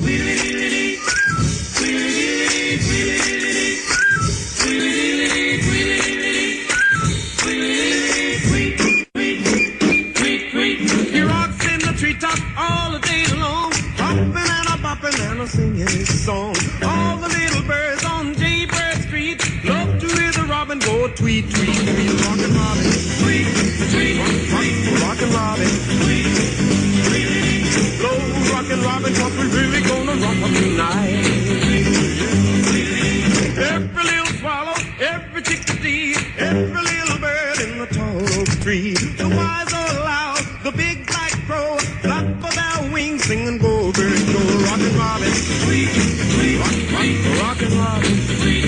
He rocks in the treetop all the day long, hopping and a bopping and a singing his song. All the little birds on Jaybird Street love to hear the robin go tweet, tweet, tweet. Rockin' Robin, tweet, tweet, rockin' Robin, tweet, tweet. Blow rockin' Robin, 'cause we really gonna rock 'em tonight. Every little swallow, every chickadee, every little bird in the tall oak tree, the wise or loud, the big black crow, flap of their wings, sing and go, bird, go, rockin' Robin, tweet, tweet, rockin' Robin, tweet.